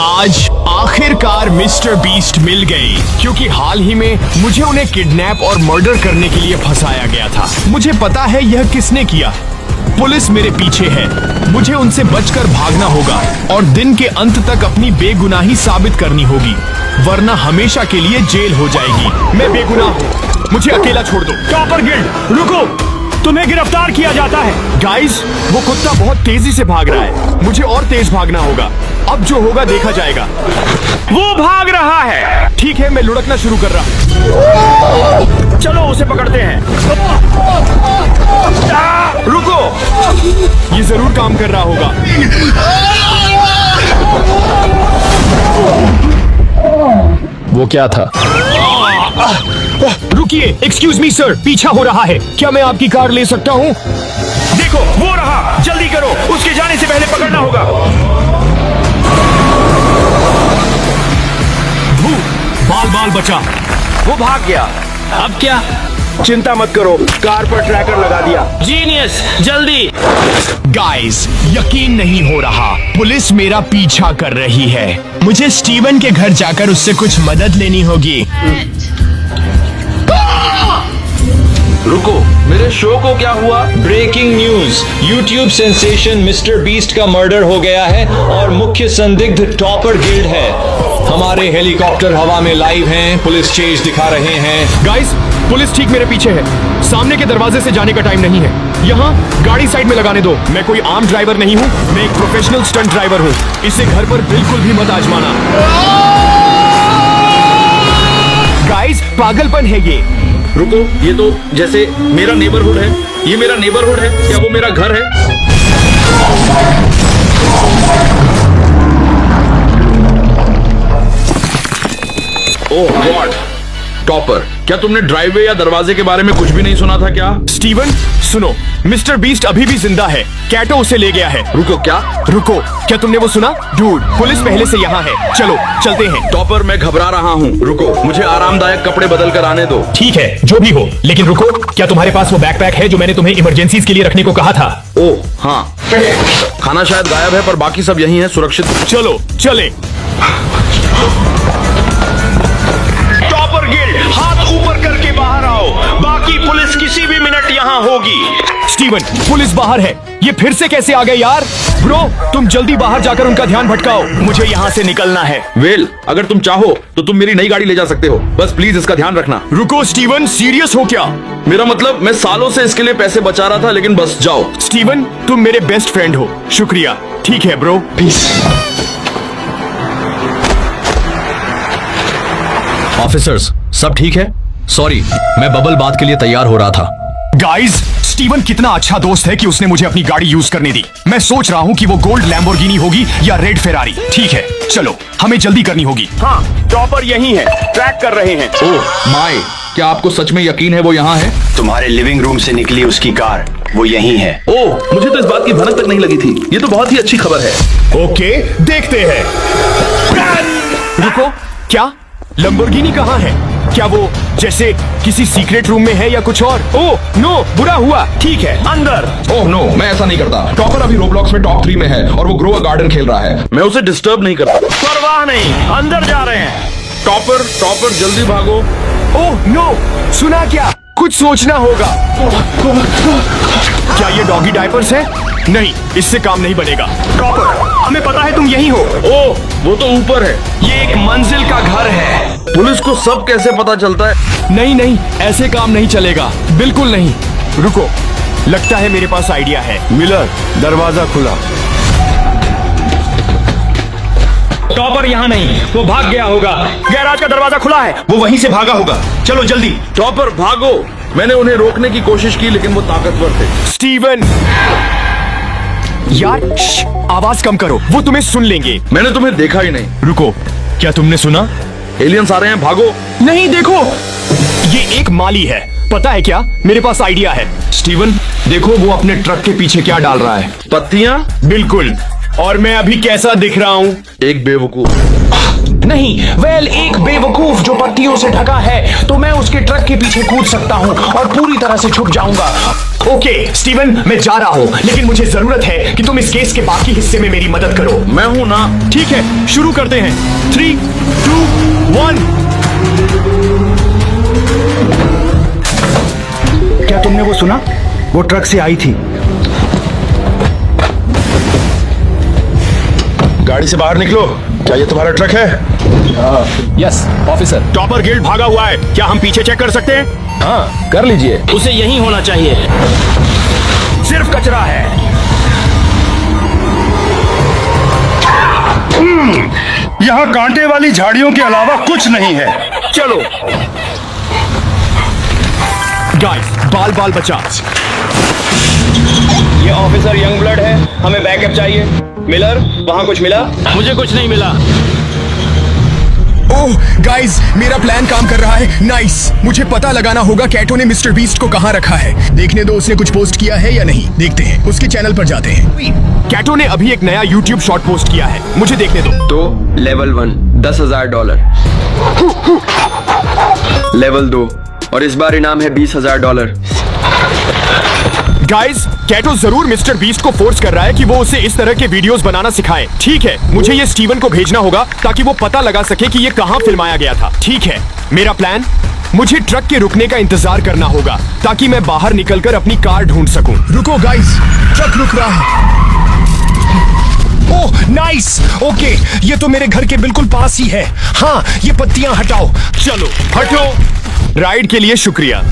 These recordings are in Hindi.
आज आखिरकार मिस्टर बीस्ट मिल गए, क्योंकि हाल ही में मुझे उन्हें किडनैप और मर्डर करने के लिए फंसाया गया था। मुझे पता है यह किसने किया। पुलिस मेरे पीछे है। मुझे उनसे बचकर भागना होगा और दिन के अंत तक अपनी बेगुनाही साबित करनी होगी, वरना हमेशा के लिए जेल हो जाएगी। मैं बेगुनाह हूँ, मुझे अकेला छोड़ दो। टॉपर गिल्ड, रुको, तुम्हें गिरफ्तार किया जाता है। गाइस, वो कुत्ता बहुत तेजी से भाग रहा है। मुझे और तेज भागना होगा। अब जो होगा देखा जाएगा। वो भाग रहा है। ठीक है, मैं लुढ़कना शुरू कर रहा हूँ। चलो उसे पकड़ते हैं। रुको, ये जरूर काम कर रहा होगा। वो क्या था? रुकिए, एक्सक्यूज मी सर, पीछा हो रहा है। क्या मैं आपकी कार ले सकता हूँ? देखो, वो रहा। जल्दी करो, उसके जाने से पहले पकड़ना होगा। बाल बाल बचा। वो भाग गया। अब क्या? चिंता मत करो, कार पर ट्रैकर लगा दिया। जीनियस, जल्दी। गाइस, यकीन नहीं हो रहा, पुलिस मेरा पीछा कर रही है। मुझे स्टीवन के घर जाकर उससे कुछ मदद लेनी होगी। रुको, मेरे शो को क्या हुआ? Breaking news, YouTube sensation mister beast का मर्डर हो गया है और मुख्य संदिग्ध टॉपर गिल्ड है। हमारे हेलीकॉप्टर हवा में लाइव हैं, पुलिस चेज दिखा रहे हैं। गाइस, पुलिस ठीक मेरे पीछे है। सामने के दरवाजे से जाने का टाइम नहीं है। यहाँ गाड़ी साइड में लगाने दो। मैं कोई आम ड्राइवर नहीं हूँ, मैं एक प्रोफेशनल स्टंट ड्राइवर हूँ। इसे घर पर बिल्कुल भी मत आजमाना। गाइस, पागलपन है ये। रुको, ये तो जैसे मेरा नेबरहुड है। ये मेरा नेबरहुड है, क्या वो मेरा घर है? ओह गॉड, टॉपर, क्या तुमने ड्राइववे या दरवाजे के बारे में कुछ भी नहीं सुना था क्या? स्टीवन, सुनो, मिस्टर बीस्ट अभी भी जिंदा है। कैटो उसे ले गया है। रुको, क्या? रुको, क्या तुमने वो सुना? डूड, पुलिस पहले से यहाँ है। चलो चलते हैं। टॉपर, मैं घबरा रहा हूँ। रुको, मुझे आरामदायक कपड़े बदल कर आने दो। ठीक है, जो भी हो, लेकिन रुको, क्या तुम्हारे पास वो बैकपैक है जो मैंने तुम्हें इमरजेंसीज के लिए रखने को कहा था? ओह हाँ, खाना शायद गायब है पर बाकी सब यहीं है, सुरक्षित। चलो चले। टॉपर गिल्ड, हाथ ऊपर करके बाहर आओ। बाकी पुलिस किसी भी मिनट यहाँ होगी। स्टीवन, पुलिस बाहर है। ये फिर से कैसे आ गए यार? ब्रो, तुम जल्दी बाहर जाकर उनका ध्यान भटकाओ। मुझे यहाँ से निकलना है। वेल, अगर तुम चाहो तो तुम मेरी नई गाड़ी ले जा सकते हो। बस प्लीज इसका ध्यान रखना। रुको स्टीवन, सीरियस हो क्या? मेरा मतलब, मैं सालों से इसके लिए पैसे बचा रहा था, लेकिन बस जाओ। स्टीवन, तुम मेरे बेस्ट फ्रेंड हो। शुक्रिया। ठीक है ब्रो, पीस। ऑफिसर्स, सब ठीक है? सॉरी, मैं बबल बात के लिए तैयार हो रहा था। गाइस, स्टीवन कितना अच्छा दोस्त है कि उसने मुझे अपनी गाड़ी यूज करने दी। मैं सोच रहा हूँ कि वो गोल्ड लैम्बोर्गिनी होगी या रेड फेरारी। ठीक है, चलो, हमें जल्दी करनी होगी। हाँ, टॉपर यहीं है, ट्रैक कर रहे हैं। ओह माय, क्या आपको सच में यकीन है वो यहाँ है? तुम्हारे लिविंग रूम से निकली उसकी कार, वो यहीं है। ओह, मुझे तो इस बात की भनक तक नहीं लगी थी। ये तो बहुत ही अच्छी खबर है। ओके, देखते हैं। रुको, क्या? लैम्बोर्गिनी कहाँ है? क्या वो जैसे किसी सीक्रेट रूम में है या कुछ और? ओह नो, बुरा हुआ। ठीक है, अंदर। ओह नो, मैं ऐसा नहीं करता। टॉपर अभी रोब्लॉक्स में टॉप 3 में है और वो ग्रो अ गार्डन खेल रहा है। मैं उसे डिस्टर्ब नहीं करता। परवाह नहीं, अंदर जा रहे हैं। टॉपर, टॉपर जल्दी भागो। ओह नो, सुना क्या? कुछ सोचना होगा। क्या ये डॉगी डायपर्स है? नहीं, इससे काम नहीं बनेगा। टॉपर, हमें पता है तुम यहीं हो। ओह, वो तो ऊपर है। ये एक मंजिल का घर है। पुलिस को सब कैसे पता चलता है? नहीं नहीं, ऐसे काम नहीं चलेगा, बिल्कुल नहीं। रुको, लगता है मेरे पास आइडिया है। मिलर, दरवाजा खुला। टॉपर यहाँ नहीं, वो भाग गया होगा। गैराज का दरवाजा खुला है, वो वहीं से भागा होगा। चलो जल्दी। टॉपर भागो। मैंने उन्हें रोकने की कोशिश की लेकिन वो ताकतवर थे। स्टीवन, यार आवाज कम करो, वो तुम्हें सुन लेंगे। मैंने तुम्हें देखा ही नहीं। रुको, क्या तुमने सुना? एलियंस आ रहे हैं, भागो। नहीं, देखो, ये एक माली है। पता है क्या, मेरे पास आइडिया है। स्टीवन, देखो वो अपने ट्रक के पीछे क्या डाल रहा है। पत्तियां? बिल्कुल, और मैं अभी कैसा दिख रहा हूँ? एक बेवकूफ। नहीं, वेल एक बेवकूफ जो पत्तियों से ढका है, तो मैं उसके ट्रक के पीछे कूद सकता हूँ और पूरी तरह से छुप जाऊंगा। ओके स्टीवन, मैं जा रहा हूँ, लेकिन मुझे जरूरत है कि तुम इस केस के बाकी हिस्से में मेरी मदद करो। मैं हूं ना। ठीक है, शुरू करते हैं। 3, 2, 1। क्या तुमने वो सुना? वो ट्रक से आई थी। गाड़ी से बाहर निकलो। क्या ये तुम्हारा ट्रक है? Yes officer. टॉपर गिल्ड भागा हुआ है, क्या हम पीछे चेक कर सकते हैं? हाँ कर लीजिए, उसे यहीं होना चाहिए। सिर्फ कचरा है। यहाँ कांटे वाली झाड़ियों के अलावा कुछ नहीं है। चलो। गाइस, बाल बाल बचा। ये ऑफिसर यंग ब्लड है, हमें बैकअप चाहिए। मिलर, वहाँ कुछ मिला? मुझे कुछ नहीं मिला। ओह गाइस, मेरा प्लान काम कर रहा है। नाइस। मुझे पता लगाना होगा कैटो ने मिस्टर बीस्ट को कहाँ रखा है। देखने दो उसने कुछ पोस्ट किया है या नहीं। देखते हैं, उसके चैनल पर जाते हैं। कैटो ने अभी एक नया YouTube शॉर्ट पोस्ट किया है, मुझे देखने दो। तो लेवल 1 $10,000, लेवल 2 और इस बार इनाम है $20,000। गाइस, कैटो जरूर मिस्टर बीस्ट को फोर्स कर रहा है कि वो उसे इस तरह के वीडियोस बनाना सिखाए। ठीक है, मुझे ये स्टीवन को भेजना होगा ताकि वो पता लगा सके कि ये कहाँ फिल्माया गया था। ठीक है, मेरा प्लान, मुझे ट्रक के रुकने का इंतजार करना होगा ताकि मैं बाहर निकलकर अपनी कार ढूंढ सकूं। रुको गाइस, ट्रक रुक रहा है। ओह नाइस, ओके, ये तो मेरे घर के बिल्कुल पास ही है। हाँ, ये पत्तियां हटाओ। चलो हटो। राइड के लिए शुक्रिया।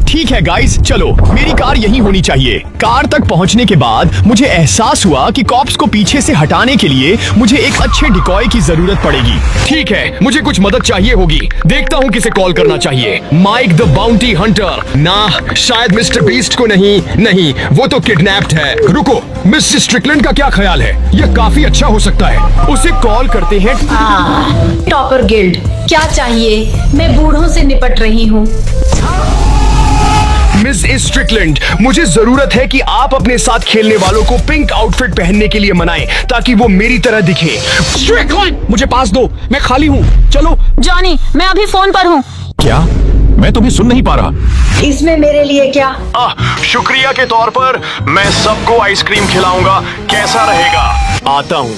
ठीक है गाइस, चलो, मेरी कार यहीं होनी चाहिए। कार तक पहुंचने के बाद मुझे एहसास हुआ कि कॉप्स को पीछे से हटाने के लिए मुझे एक अच्छे डिकॉय की जरूरत पड़ेगी। ठीक है, मुझे कुछ मदद चाहिए होगी। देखता हूँ किसे कॉल करना चाहिए। Mike the bounty hunter? ना, शायद मिस्टर बीस्ट को नहीं, वो तो किडनैप्ड है। रुको, मिस स्ट्रिकलैंड का क्या ख्याल है? यह काफी अच्छा हो सकता है। उसे कॉल करते हैं। टॉपर गिल्ड, क्या चाहिए? मैं बूढ़ों से निपट रही हूँ। मिस स्ट्रिकलैंड, मुझे जरूरत है कि आप अपने साथ खेलने वालों को पिंक आउटफिट पहनने के लिए मनाएं ताकि वो मेरी तरह दिखे। स्ट्रिकलैंड, मुझे पास दो, मैं खाली हूँ। चलो। जॉनी, मैं अभी फोन पर हूँ। क्या? मैं तुम्हें सुन नहीं पा रहा। इसमें मेरे लिए क्या? शुक्रिया के तौर पर मैं सबको आइसक्रीम खिलाऊंगा। कैसा रहेगा? आता हूँ।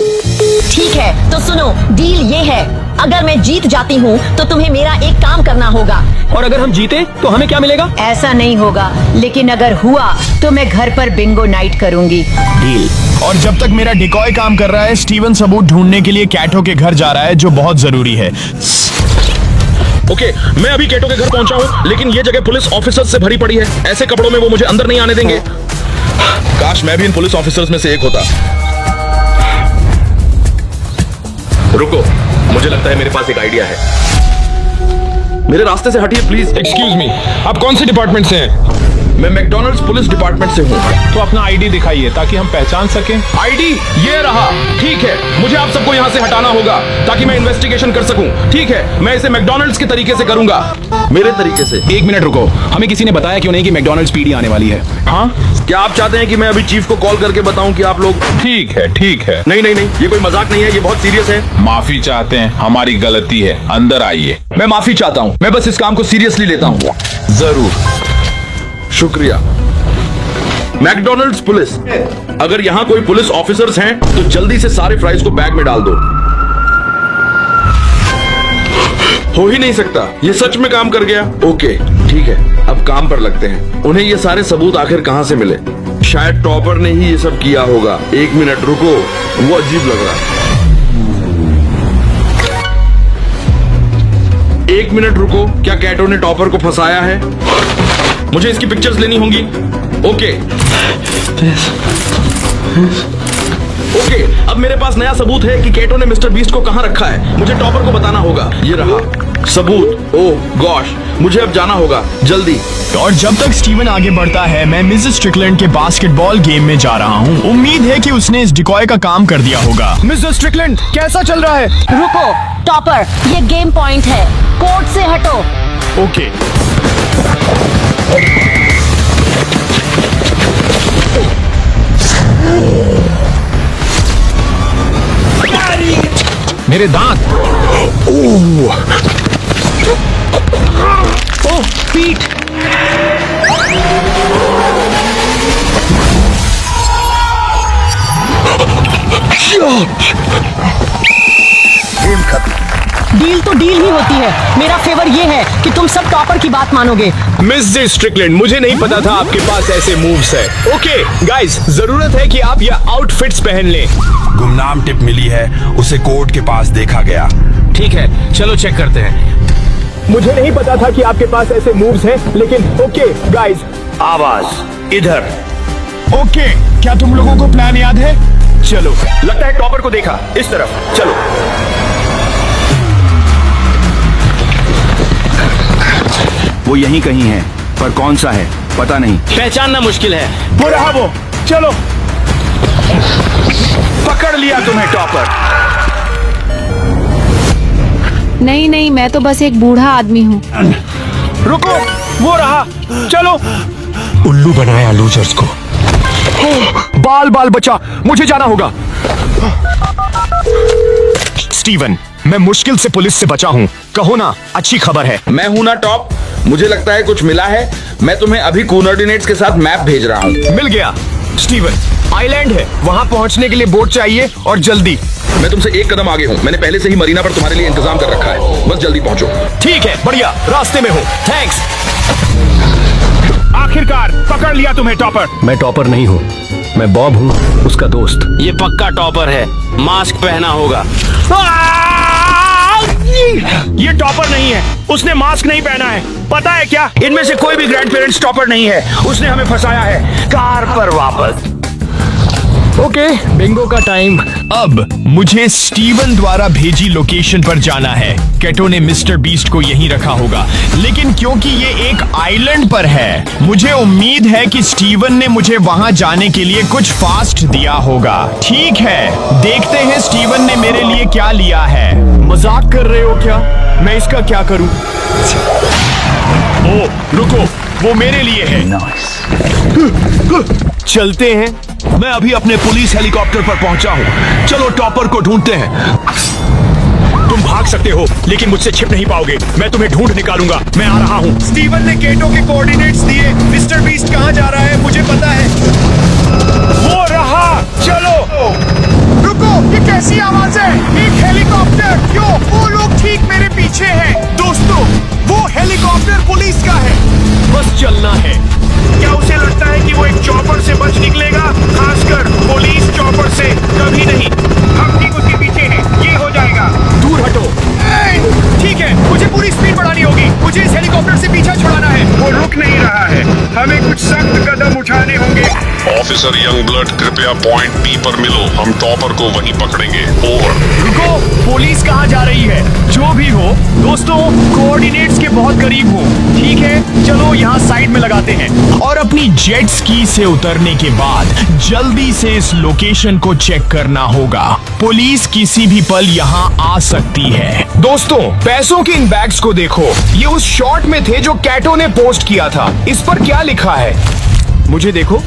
ठीक है, तो सुनो, डील ये है, अगर मैं जीत जाती हूँ तो तुम्हें मेरा एक काम करना होगा। और अगर हम जीते तो हमें क्या मिलेगा? ऐसा नहीं होगा, लेकिन अगर हुआ तो मैं घर पर बिंगो नाइट करूंगी। डील। और जब तक मेरा डिकॉय काम कर रहा है, स्टीवन सबूत ढूंढने के लिए कैटो के घर जा रहा है, जो बहुत जरूरी है। ओके, मैं अभी कैटो के घर पहुंचा हूं, लेकिन ये जगह पुलिस ऑफिसर्स से भरी पड़ी है। ऐसे कपड़ों में वो मुझे अंदर नहीं आने देंगे। काश मैं भी इन पुलिस ऑफिसर्स में से एक होता। रुको, मुझे लगता है मेरे पास एक आइडिया है। मेरे रास्ते से हटिए प्लीज। एक्सक्यूज मी, आप कौन से डिपार्टमेंट से हैं? मैं मैकडॉनल्ड्स पुलिस डिपार्टमेंट से हूँ। तो अपना आईडी दिखाइए ताकि हम पहचान सकें। आईडी ये रहा। ठीक है, मुझे आप सबको यहाँ से हटाना होगा ताकि मैं इन्वेस्टिगेशन कर सकूं। ठीक है, मैं इसे मैकडॉनल्ड्स के तरीके से करूंगा, मेरे तरीके से। एक मिनट रुको, हमें किसी ने बताया क्यों नहीं कि मैकडॉनल्ड्स पीडी आने वाली है? हाँ, क्या आप चाहते हैं कि मैं अभी चीफ को कॉल करके बताऊं कि आप लोग? ठीक है। नहीं, ये कोई मजाक नहीं है, ये बहुत सीरियस है। माफी चाहते हैं, हमारी गलती है, अंदर आइए। मैं माफी चाहता हूं, मैं बस इस काम को सीरियसली लेता हूं। जरूर, शुक्रिया। मैकडॉनल्ड्स पुलिस, अगर यहाँ कोई पुलिस ऑफिसर्स हैं तो जल्दी से सारे फ्राइज को बैग में डाल दो। हो ही नहीं सकता, ये सच में काम कर गया। ओके, ठीक है, अब काम पर लगते हैं। उन्हें ये सारे सबूत आखिर कहां से मिले? शायद टॉपर ने ही ये सब किया होगा। एक मिनट रुको, वो अजीब लग रहा है। एक मिनट रुको, क्या कैटो ने टॉपर को फंसाया है? मुझे इसकी पिक्चर्स लेनी होंगी। ओके, अब मेरे पास नया सबूत है कि कैटो ने मिस्टर बीस्ट को कहां रखा है। मुझे टॉपर को बताना होगा। ये रहा सबूत। ओह गॉश, मुझे अब जाना होगा जल्दी। और जब तक स्टीवन आगे बढ़ता है, मैं मिसेस स्ट्रिकलैंड के बास्केटबॉल गेम में जा रहा हूँ। उम्मीद है कि उसने इस डिकॉय का काम कर दिया होगा। मिसेस स्ट्रिकलैंड, कैसा चल रहा है? रुको टॉपर, ये गेम पॉइंट है, कोर्ट से हटो। ओके। मेरे दांत। ओह पीठ। डील तो डील ही होती है। मेरा फेवर ये है कि तुम सब टॉपर की बात मानोगे। मिस्टर स्ट्रिकलैंड, मुझे नहीं पता था आपके पास ऐसे मूव्स है। ओके गाइस, जरूरत है कि आप ये आउटफिट्स पहन लें। गुमनाम टिप मिली है, उसे कोर्ट के पास देखा गया। ठीक है, चलो चेक करते हैं। मुझे नहीं पता था कि आपके पास ऐसे मूव्स हैं, लेकिन ओके गाइस। आवाज इधर। ओके, क्या तुम लोगों को प्लान याद है? चलो। लगता है टॉपर को देखा। इस तरफ चलो। वो यहीं कहीं है, पर कौन सा है पता नहीं। पहचानना मुश्किल है। वो रहा वो। चलो, पकड़ लिया तुम्हें टॉपर। नहीं नहीं, मैं तो बस एक बूढ़ा आदमी हूँ। रुको, वो रहा। चलो। उल्लू बनाया लूजर्स को। बाल बाल बचा, मुझे जाना होगा। स्टीवन, मैं मुश्किल से पुलिस से बचा हूँ। कहो ना, अच्छी खबर है। मैं हूं ना टॉप। मुझे लगता है कुछ मिला है। मैं तुम्हें अभी कोऑर्डिनेट्स के साथ मैप भेज रहा हूँ। मिल गया। स्टीवन, आइलैंड है, वहाँ पहुँचने के लिए बोट चाहिए और जल्दी। मैं तुमसे एक कदम आगे हूँ। मैंने पहले से ही मरीना पर तुम्हारे लिए इंतजाम कर रखा है, बस जल्दी पहुँचो। ठीक है, बढ़िया, रास्ते में हूँ। थैंक्स। आखिरकार पकड़ लिया तुम्हें टॉपर। मैं टॉपर नहीं हूँ, मैं बॉब हूँ, उसका दोस्त। ये पक्का टॉपर है, मास्क पहना होगा। ये टॉपर नहीं है, उसने मास्क नहीं पहना है। पता है क्या, इनमें से कोई भी ग्रैंड पेरेंट्स टॉपर नहीं है। उसने हमें फंसाया है। कार पर वापस। ओके, बिंगो का टाइम। अब मुझे स्टीवन द्वारा भेजी लोकेशन पर जाना है। कैटो ने मिस्टर बीस्ट को यहीं रखा होगा, लेकिन क्योंकि ये एक आइलैंड पर है, मुझे उम्मीद है कि स्टीवन ने मुझे वहां जाने के लिए कुछ फास्ट दिया होगा। ठीक है, देखते हैं स्टीवन ने मेरे लिए क्या लिया है। मजाक कर रहे हो क्या? मैं इसका क्या करूं? ओ, रुको, वो मेरे लिए है। चलते हैं। मैं अभी अपने पुलिस हेलीकॉप्टर पर पहुंचा हूं। चलो टॉपर को ढूंढते हैं। तुम भाग सकते हो, लेकिन मुझसे छिप नहीं पाओगे। मैं तुम्हें ढूंढ निकालूंगा। मैं आ रहा हूँ। स्टीवन ने केटो के कोऑर्डिनेट्स दिए। मिस्टर बीस्ट कहाँ जा रहा है मुझे पता है। वो रहा। चलो। रुको, ये कैसी आवाज है? एक हेलीकॉप्टर। क्यों? वो लोग ठीक मेरे पीछे हैं। दोस्तों, वो हेलीकॉप्टर पुलिस का है। बस चलना है। क्या उसे लगता है कि वो एक चॉपर से बच निकलेगा? खासकर पुलिस चॉपर से कभी नहीं। हम ठीक उसके पीछे हैं। ये हो जाएगा। दूर हटो। ठीक है, मुझे पूरी स्पीड बढ़ानी होगी। मुझे इस हेलीकॉप्टर से पीछा छुड़ाना है। वो रुक नहीं रहा है। हमें कुछ सख्त कदम उठाने होंगे। ऑफिसर यंग ब्लड, कृपया पॉइंट बी पर मिलो। हम टॉपर को वहीं पकड़ेंगे। ओवर। रुको, पुलिस कहाँ जा रही है? जो भी हो दोस्तों, कोऑर्डिनेट्स के बहुत करीब हो। ठीक है, चलो यहाँ साइड में लगाते हैं और अपनी जेट स्की से उतरने के बाद जल्दी से इस लोकेशन को चेक करना होगा। पुलिस किसी भी पल यहाँ आ सकती है। दोस्तों, पैसों के इन बैग्स को देखो। ये उस शॉट में थे जो कैटो ने पोस्ट किया था। इस पर क्या लिखा है? मुझे देखो।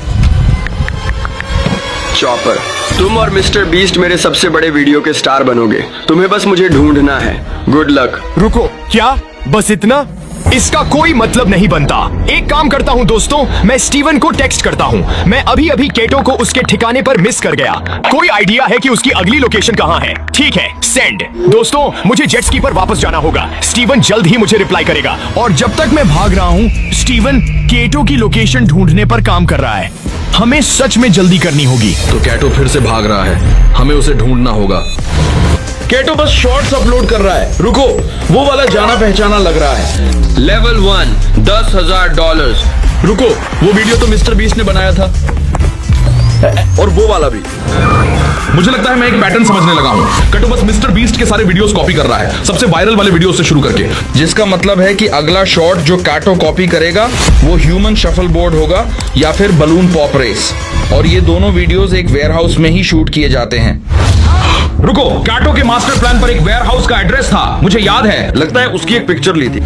चॉपर, तुम और मिस्टर बीस्ट मेरे सबसे बड़े वीडियो के स्टार बनोगे। तुम्हें बस मुझे ढूंढना है। Good luck. रुको, क्या बस इतना? इसका कोई मतलब नहीं बनता। एक काम करता हूँ दोस्तों, मैं स्टीवन को टेक्स्ट करता हूँ। मैं अभी अभी केटो को उसके ठिकाने पर मिस कर गया। कोई आइडिया है कि उसकी अगली लोकेशन कहाँ है? ठीक है, सेंड। दोस्तों, मुझे जेट स्की पर वापस जाना होगा। स्टीवन जल्द ही मुझे रिप्लाई करेगा। और जब तक मैं भाग रहा हूँ, स्टीवन केटो की लोकेशन ढूंढने पर काम कर रहा है। हमें सच में जल्दी करनी होगी। तो कैटो फिर से भाग रहा है। हमें उसे ढूंढना होगा। कैटो बस शॉर्ट्स अपलोड कर रहा है। रुको, वो वाला जाना पहचाना लग रहा है। लेवल 1, $10,000। रुको, वो वीडियो तो मिस्टर बीस्ट ने बनाया था। और वो वाला भी। मुझे लगता है मैं एक पैटर्न समझने लगा हूँ। कैटो बस मिस्टर बीस्ट के सारे वीडियोस कॉपी कर रहा है, सबसे वायरल वाले वीडियो से शुरू करके। जिसका मतलब है कि अगला शॉट जो कैटो कॉपी करेगा वो ह्यूमन शफल बोर्ड होगा या फिर बलून पॉप रेस। और ये दोनों वीडियोस एक वेयरहाउस में ही शूट किए जाते हैं। रुको, कैटो के मास्टर प्लान पर एक वेयरहाउस का एड्रेस था, मुझे याद है। लगता है उसकी एक पिक्चर ली थी।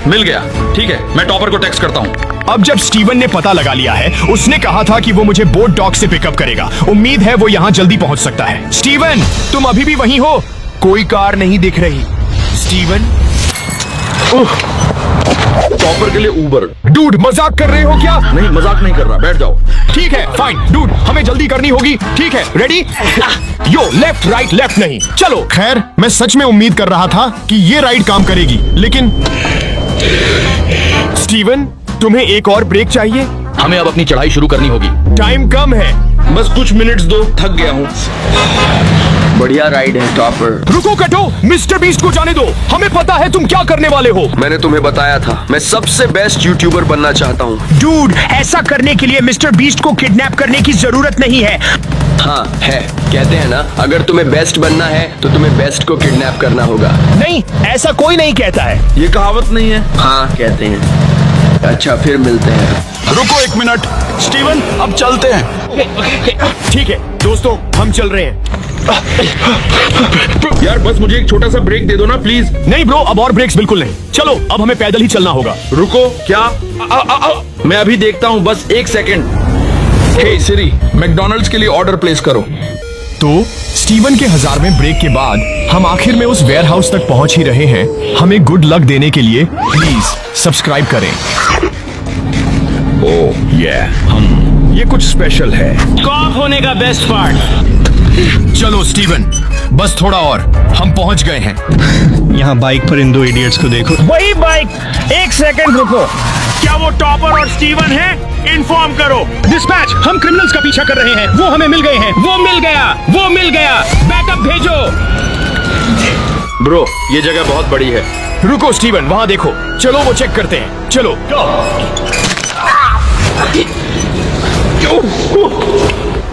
मिल गया। ठीक है, मैं टॉपर को टेक्स्ट करता हूँ। अब जब स्टीवन ने पता लगा लिया है, उसने कहा था कि वो मुझे बोट डॉक से पिकअप करेगा। उम्मीद है वो यहाँ जल्दी पहुँच सकता है। स्टीवन, तुम अभी भी वहीं हो? कोई कार नहीं दिख रही। स्टीवन, टॉपर के लिए उबर। डूड, मजाक कर रहे हो क्या? नहीं, मजाक नहीं कर रहा, बैठ जाओ। ठीक है, फाइन। डूड, हमें जल्दी करनी होगी। ठीक है, रेडी? यो, लेफ्ट राइट लेफ्ट नहीं, चलो। खैर, मैं सच में उम्मीद कर रहा था कि ये राइड काम करेगी, लेकिन स्टीवन, तुम्हें एक और ब्रेक चाहिए। हमें अब अपनी चढ़ाई शुरू करनी होगी। टाइम कम है। बस कुछ मिनट्स दो, थक गया हूँ। बढ़िया राइड है टॉपर। रुको कटो, मिस्टर बीस्ट को जाने दो। हमें पता है तुम क्या करने वाले हो। मैंने तुम्हें बताया था, मैं सबसे बेस्ट यूट्यूबर बनना चाहता हूँ। डूड, ऐसा करने के लिए मिस्टर बीस्ट को किडनैप करने की जरूरत नहीं है। हाँ है, कहते हैं ना, अगर तुम्हें बेस्ट बनना है तो तुम्हें बेस्ट को किडनैप करना होगा। नहीं, ऐसा कोई नहीं कहता है। ये कहावत नहीं है। हाँ कहते हैं। अच्छा, फिर मिलते हैं। रुको एक मिनट, स्टीवन, अब चलते हैं। ठीक है दोस्तों, हम चल रहे हैं। यार बस मुझे एक छोटा सा ब्रेक दे दो ना प्लीज। नहीं ब्रो, अब और ब्रेक्स बिल्कुल नहीं। चलो, अब हमें पैदल ही चलना होगा। रुको, क्या? मैं अभी देखता हूँ, बस एक सेकंड। हे सिरी, मैकडॉनल्ड्स के लिए ऑर्डर प्लेस करो। तो स्टीवन के 1000वें ब्रेक के बाद हम आखिर में उस वेयर हाउस तक पहुंच ही रहे हैं। हमें गुड लक देने के लिए प्लीज सब्सक्राइब करें। ओह ये कुछ स्पेशल है। कॉप होने का बेस्ट पार्ट। चलो स्टीवन, बस थोड़ा और, हम पहुंच गए हैं। यहाँ बाइक पर इन दो इडियट्स को देखो। वही बाइक। एक सेकंड रुको, क्या वो टॉपर और स्टीवन है? इन्फॉर्म करो। डिस्पैच, हम क्रिमिनल्स का पीछा कर रहे हैं। वो हमें मिल गए हैं। वो मिल गया, वो मिल गया। बैकअप भेजो। ब्रो, ये जगह बहुत बड़ी है। रुको स्टीवन, वहां देखो। चलो वो चेक करते हैं। चलो।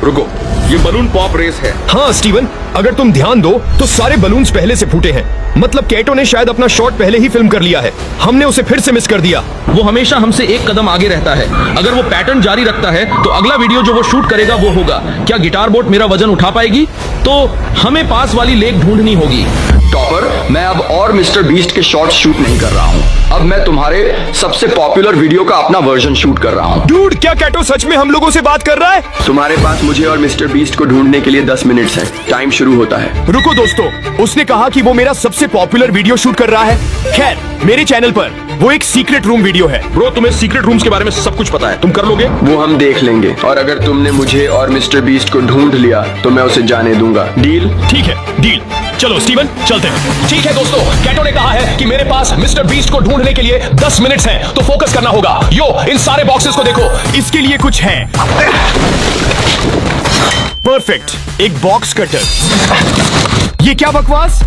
रुको, ये बलून पॉप रेस है। हाँ स्टीवन, अगर तुम ध्यान दो तो सारे बलून्स पहले से फूटे हैं। मतलब कैटो ने शायद अपना शॉट पहले ही फिल्म कर लिया है। हमने उसे फिर से मिस कर दिया। वो हमेशा हमसे एक कदम आगे रहता है। अगर वो पैटर्न जारी रखता है तो अगला वीडियो जो वो शूट करेगा वो होगा। क्या गिटार बोट मेरा वजन उठा पाएगी? तो हमें पास वाली लेक ढूंढनी होगी। टॉपर, मैं अब और मिस्टर बीस्ट के शॉर्ट्स शूट नहीं कर रहा हूँ। अब मैं तुम्हारे सबसे पॉपुलर वीडियो का अपना वर्जन शूट कर रहा हूँ। डूड, क्या कैटो सच में हम लोगों से बात कर रहा है? तुम्हारे पास मुझे और मिस्टर बीस्ट को ढूंढने के लिए 10 मिनट्स है। टाइम शुरू होता है। रुको दोस्तों, उसने कहा कि वो मेरा सबसे पॉपुलर वीडियो शूट कर रहा है। खैर, मेरे चैनल पर वो एक सीक्रेट रूम वीडियो है। ब्रो, तुम्हें सीक्रेट रूम्स के बारे में सब कुछ पता है, तुम कर लोगे? वो हम देख लेंगे, और अगर तुमने मुझे और मिस्टर बीस्ट को ढूंढ लिया तो मैं उसे जाने दूंगा। डील? ठीक है, डील। चलो स्टीवन, चलते हैं। ठीक है दोस्तों, कैटो ने कहा है कि मेरे पास मिस्टर बीस्ट को ढूंढने के लिए 10 मिनट्स हैं, तो फोकस करना होगा। यो, इन सारे बॉक्सेस को देखो। इसके लिए कुछ है। परफेक्ट, एक बॉक्स कटर। ये क्या बकवास?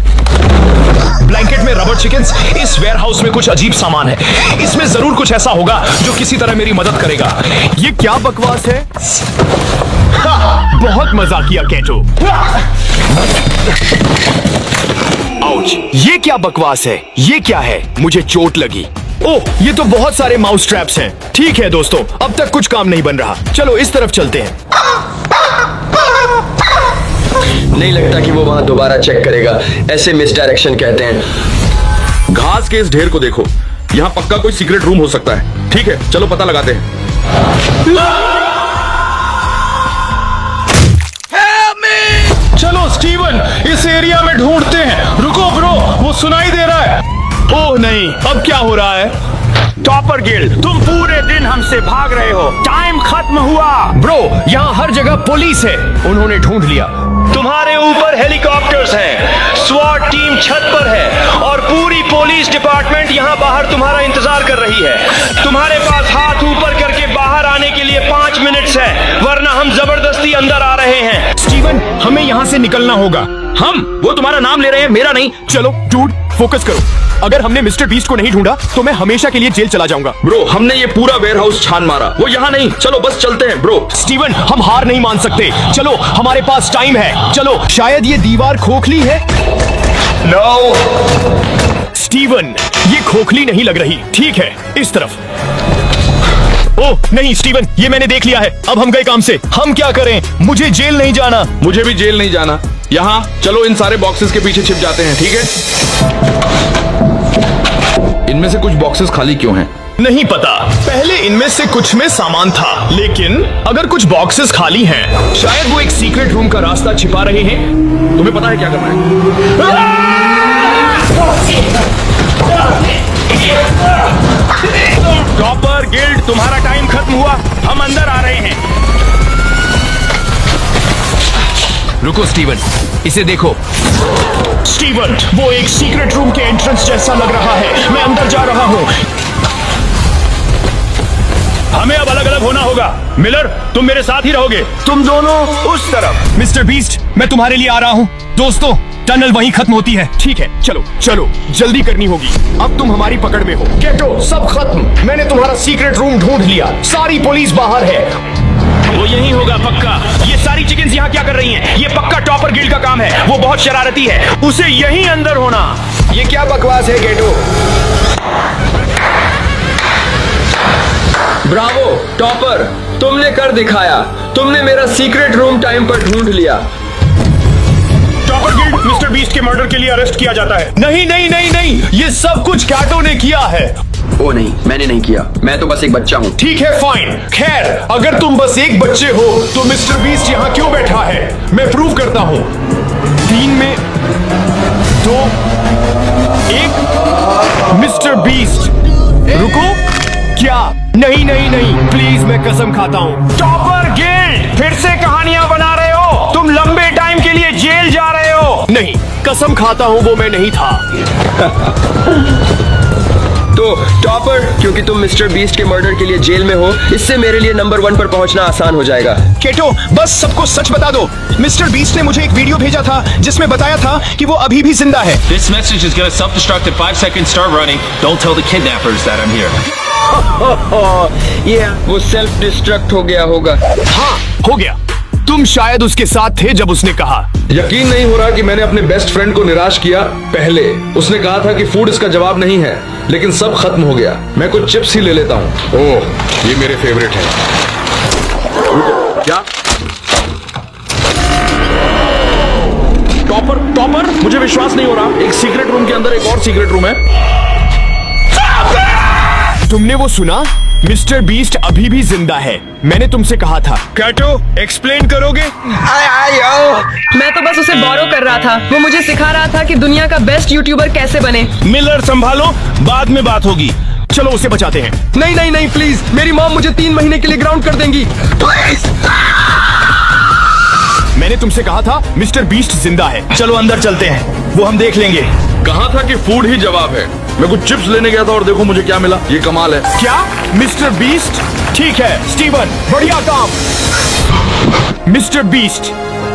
ब्लैंकेट में रबर चिकन्स। इस वेयर हाउस में कुछ अजीब सामान है। इसमें जरूर कुछ ऐसा होगा जो किसी तरह मेरी मदद करेगा। ये क्या बकवास है? बहुत मजाक किया कैटो। आउच, ये क्या बकवास है? ये क्या है? मुझे चोट लगी। ओह, ये तो बहुत सारे माउस ट्रैप्स हैं। ठीक है दोस्तों, अब तक कुछ काम नहीं बन रहा। चलो इस तरफ चलते हैं। नहीं लगता कि वो वहां दोबारा चेक करेगा। ऐसे मिस डायरेक्शन कहते हैं। घास के इस ढेर को देखो। यहाँ पक्का कोई सीक्रेट रूम हो सकता है। ठीक है, चलो पता लगाते हैं। चलो स्टीवन, इस एरिया में ढूंढते हैं। रुको ब्रो, वो सुनाई दे रहा है। ओह नहीं, अब क्या हो रहा है? टॉपर गिल्ड, तुम पूरे दिन हमसे भाग रहे हो। टाइम खत्म हुआ। ब्रो, यहाँ हर जगह पुलिस है। उन्होंने ढूंढ लिया। तुम्हारे ऊपर हेलीकॉप्टर्स हैं, स्वॉट टीम छत पर है, और पूरी पुलिस डिपार्टमेंट यहाँ बाहर तुम्हारा इंतजार कर रही है। तुम्हारे पास हाथ ऊपर करके बाहर आने के लिए 5 मिनट्स है, वरना हम जबरदस्ती अंदर आ रहे हैं। स्टीवन, हमें यहाँ से निकलना होगा। वो तुम्हारा नाम ले रहे हैं, मेरा नहीं। चलो डूड, फोकस करो। अगर हमने मिस्टर बीस्ट को नहीं ढूंढा तो मैं हमेशा के लिए जेल चला जाऊंगा। ब्रो, हमने ये पूरा वेयर हाउस छान मारा, वो यहाँ नहीं। चलो बस चलते हैं ब्रो। स्टीवन, हम हार नहीं मान सकते। चलो, हमारे पास टाइम है। चलो, शायद ये दीवार खोखली है। नो स्टीवन, ये खोखली नहीं लग रही। ठीक है, इस तरफ। ओह नहीं स्टीवन, ये मैंने देख लिया है। अब हम गए काम से। हम क्या करें? मुझे जेल नहीं जाना। मुझे भी जेल नहीं जाना। यहाँ चलो, इन सारे बॉक्सेस के पीछे छिप जाते हैं। ठीक है, इनमें से कुछ बॉक्सेस खाली क्यों हैं? नहीं पता, पहले इनमें से कुछ में सामान था, लेकिन अगर कुछ बॉक्सेस खाली हैं, शायद वो एक सीक्रेट रूम का रास्ता छिपा रहे हैं। तुम्हें पता है क्या करना है? टॉपर गिल्ड, तुम्हारा टाइम खत्म हुआ, हम अंदर आ रहे हैं। रुको स्टीवन, इसे देखो। स्टीवन, वो एक सीक्रेट रूम के एंट्रेंस जैसा लग रहा है। मैं अंदर जा रहा हूँ। हमें अब अलग अलग होना होगा। मिलर, तुम मेरे साथ ही रहोगे। तुम दोनों उस तरफ। मिस्टर बीस्ट, मैं तुम्हारे लिए आ रहा हूँ। दोस्तों, टनल वहीं खत्म होती है। ठीक है, चलो चलो, जल्दी करनी होगी। अब तुम हमारी पकड़ में हो। केटो, सब खत्म। मैंने तुम्हारा सीक्रेट रूम ढूंढ लिया। सारी पुलिस बाहर है। वो यही होगा पक्का। ये सारी चिकन्स यहाँ क्या कर रही हैं? ये पक्का टॉपर गिल्ड का काम है। वो बहुत शरारती है, उसे यहीं अंदर होना। ये क्या बकवास है केटो? ब्रावो टॉपर, तुमने कर दिखाया। तुमने मेरा सीक्रेट रूम टाइम पर ढूंढ लिया। टॉपर गिल्ड मिस्टर बीस्ट के मर्डर के लिए अरेस्ट किया जाता है। नहीं नहीं नहीं नहीं, ये सब कुछ कैटो ने किया है। ओ नहीं, मैंने नहीं किया। मैं तो बस एक बच्चा हूँ। ठीक है, फाइन। खैर, अगर तुम बस एक बच्चे हो तो मिस्टर बीस्ट यहाँ क्यों बैठा है? मैं प्रूव करता हूँ। 3 में 2 1। मिस्टर बीस्ट, रुको। क्या? नहीं नहीं नहीं, प्लीज, मैं कसम खाता हूँ। टॉपर गिल्ड, फिर से कहानियां बना रहे हो। तुम लंबे टाइम के लिए जेल जा रहे हो। नहीं, कसम खाता हूँ, वो मैं नहीं था। तो टॉपर, क्योंकि तुम मिस्टर बीस्ट के मर्डर के लिए जेल में हो, इससे मेरे लिए नंबर 1 पर पहुंचना आसान हो जाएगा। केटो, बस सबको सच बता दो। मिस्टर बीस्ट ने मुझे एक वीडियो भेजा था जिसमें बताया था कि वो अभी भी जिंदा है। This message is gonna self-destruct in 5 seconds. Start running. Don't tell the kidnappers that I'm here. वो सेल्फ डिस्ट्रक्ट हो गया होगा। हाँ, हो गया। तुम शायद उसके साथ थे जब उसने कहा। यकीन नहीं हो रहा कि मैंने अपने बेस्ट फ्रेंड को निराश किया। पहले उसने कहा था कि फूड इसका जवाब नहीं है, लेकिन सब खत्म हो गया। मैं कुछ चिप्स ही ले लेता हूँ। ओह, ये मेरे फेवरेट हैं। क्या? टॉपर, मुझे विश्वास नहीं हो रहा। एक सीक्रेट रूम के अंदर एक और सीक्रेट रूम है। तुमने वो सुना? मिस्टर बीस्ट अभी भी जिंदा है। मैंने तुमसे कहा था। कैटो, एक्सप्लेन करोगे? मैं तो बस उसे बोरो कर रहा था। वो मुझे सिखा रहा था कि दुनिया का बेस्ट यूट्यूबर कैसे बने। मिलर, संभालो, बाद में बात होगी। चलो उसे बचाते हैं। नहीं नहीं नहीं, प्लीज, मेरी मॉम मुझे 3 महीने के लिए ग्राउंड कर देंगी। प्लीज। मैंने तुमसे कहा था मिस्टर बीस्ट जिंदा है। चलो अंदर चलते हैं, वो हम देख लेंगे। कहा था कि फूड ही जवाब है। मैं कुछ चिप्स लेने गया था और देखो मुझे क्या मिला। ये कमाल है। क्या? Mister beast? ठीक है स्टीवन, बढ़िया काम। मिस्टर बीस्ट,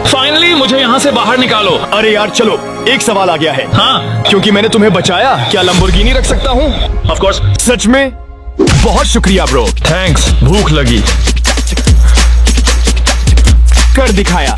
फाइनली मुझे यहाँ से बाहर निकालो। अरे यार चलो, एक सवाल आ गया है। हाँ, क्योंकि मैंने तुम्हें बचाया, क्या लंबोर्गिनी रख सकता हूँ? Of course. सच में? बहुत शुक्रिया ब्रो। थैंक्स, भूख लगी। कर दिखाया।